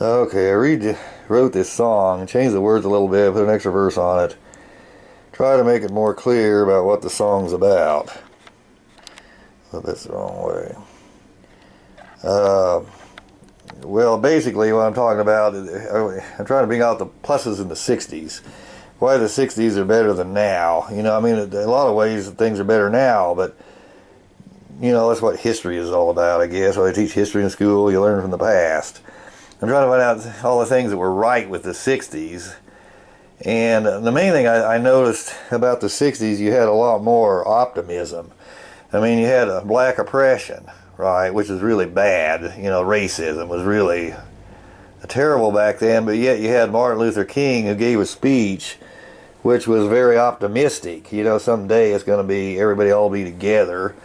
Okay, wrote this song, changed the words a little bit, put an extra verse on it, try to make it more clear about what the song's about. But that's the wrong way. Uh, well, basically, what I'm talking about, I'm trying to bring out the pluses in the '60s. Why the '60s are better than now. I mean, in a lot of ways, things are better now, but that's what history is all about, I guess. When they teach history in school, you learn from the past. I'm trying to find out all the things that were right with the '60s. And the main thing I noticed about the '60s, you had a lot more optimism. I mean, you had a black oppression, right, which is really bad. Racism was really terrible back then, but yet you had Martin Luther King who gave a speech which was very optimistic. Someday it's going to be everybody all be together.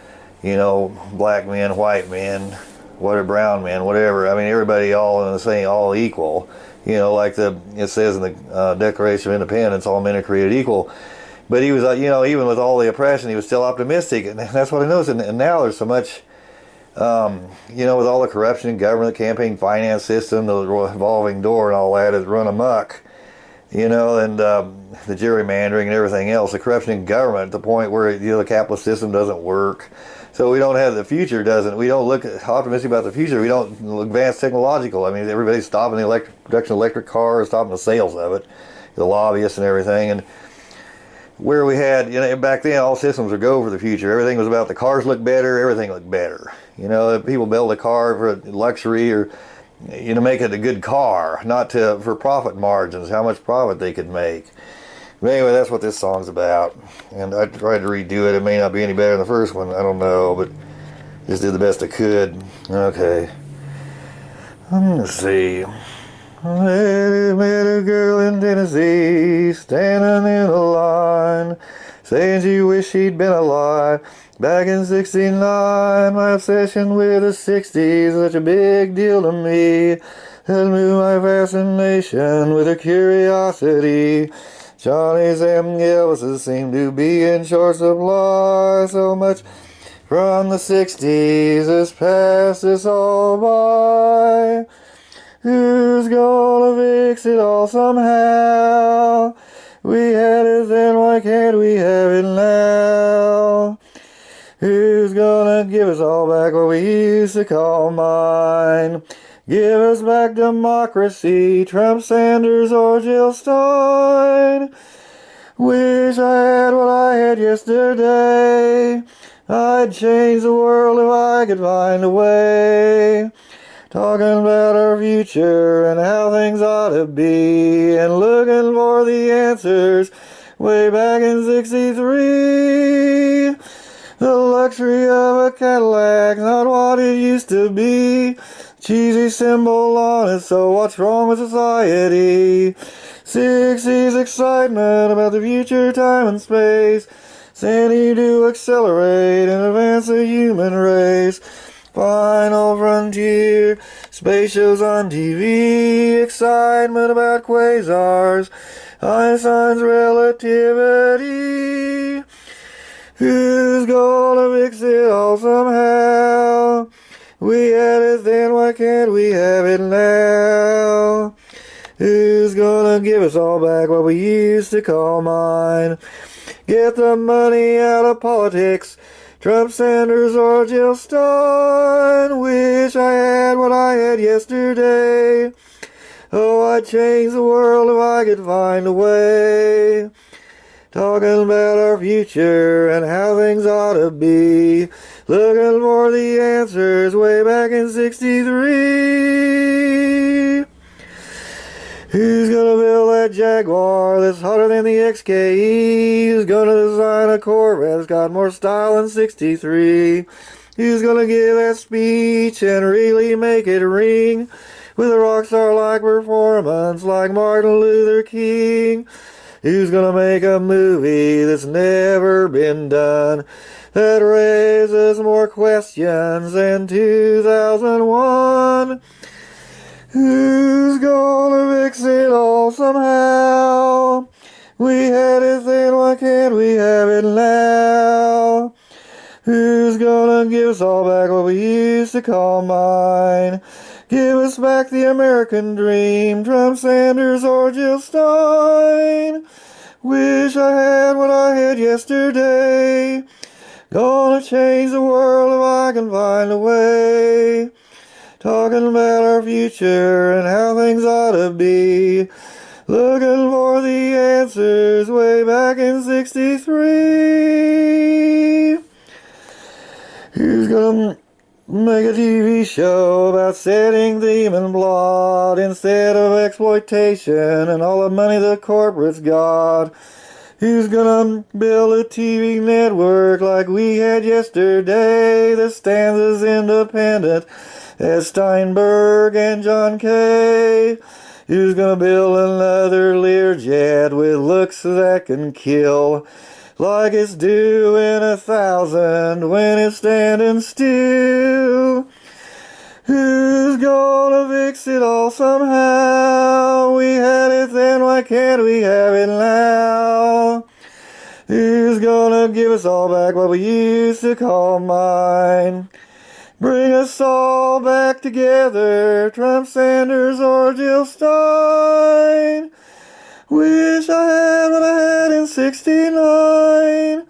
Black men, white men, whatever, brown men, whatever. I mean, everybody all in the same, all equal. Like it says in the Declaration of Independence, all men are created equal. But he was, even with all the oppression, he was still optimistic, and that's what I noticed. And now there's so much, with all the corruption in government, the campaign finance system, the revolving door, and all that is run amok. And the gerrymandering and everything else, the corruption in government at the point where the capitalist system doesn't work. So we don't have the future doesn't. We don't look optimistic about the future. We don't advance technological. I mean, everybody's stopping the production of electric cars, stopping the sales of it, the lobbyists and everything. And where we had, back then, all systems would go for the future. Everything was about the cars look better, everything looked better. People build a car for luxury or make it a good car, not for profit margins, how much profit they could make. But anyway, that's what this song's about. And I tried to redo it. It may not be any better than the first one, I don't know, but just did the best I could. Okay. Let's see. I met a girl in Tennessee, standing in a line, saying she wished she'd been alive back in '69. My obsession with the '60s is such a big deal to me. That moved my fascination with her curiosity. Johnny's and Elvis's seem to be in short supply. So much from the '60s has passed us all by. Who's gonna fix it all somehow? We had it then, why can't we have it now? Who's gonna give us all back what we used to call mine? Give us back democracy, Trump, Sanders, or Jill Stein. Wish I had what I had yesterday. I'd change the world if I could find a way. Talking about our future and how things ought to be, and looking for the answers way back in '63. The luxury of a Cadillac, not what it used to be. Cheesy symbol on it, so what's wrong with society? '60s excitement about the future, time and space. Sandy to accelerate and advance the human race. Final frontier, space shows on TV, excitement about quasars, Einstein's relativity. Who's gonna fix it all somehow? We had it then, why can't we have it now? Who's gonna give us all back what we used to call mine? Get the money out of politics, Trump, Sanders, or Jill Stein. Wish I had what I had yesterday. Oh, I'd change the world if I could find a way. Talking about our future and how things ought to be. Looking for the answers way back in '63. Who's gonna build that Jaguar that's hotter than the XKE? Who's gonna design a Corvette that's got more style than '63? Who's gonna give that speech and really make it ring with a rock star-like performance like Martin Luther King? Who's gonna make a movie that's never been done that raises more questions than 2001? Who's gonna fix it all somehow? We had it then, why can't we have it now? Who's gonna give us all back what we used to call mine? Give us back the American dream, Trump, Sanders, or Jill Stein. Wish I had what I had yesterday. Gonna change the world if I can find a way. Talking about our future and how things ought to be. Looking for the answers way back in '63. Who's gonna make a TV show about setting demon blood instead of exploitation and all the money the corporates got? Who's gonna build a TV network like we had yesterday that stands as independent as Steinberg and John Kay? Who's gonna build another Learjet with looks that can kill, like it's doing 1,000 when it's standing still? Who's gonna fix it all somehow? We had it then, why can't we have it now? Who's gonna give us all back what we used to call mine? Bring us all back together, Trump, Sanders, or Jill Stein. Wish I had what I had in '69.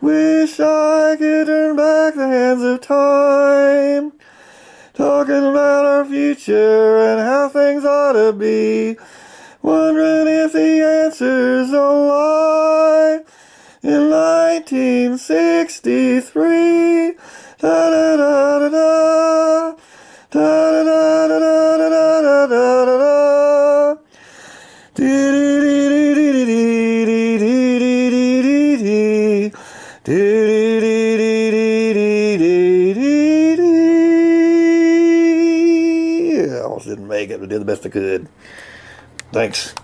Wish I could turn back the hands of time. Talking about our future and how things ought to be. Wondering if the answers don't lie in 1963. Da da da da da da da da da da da da da da. I almost didn't make it, but did the best I could. Thanks.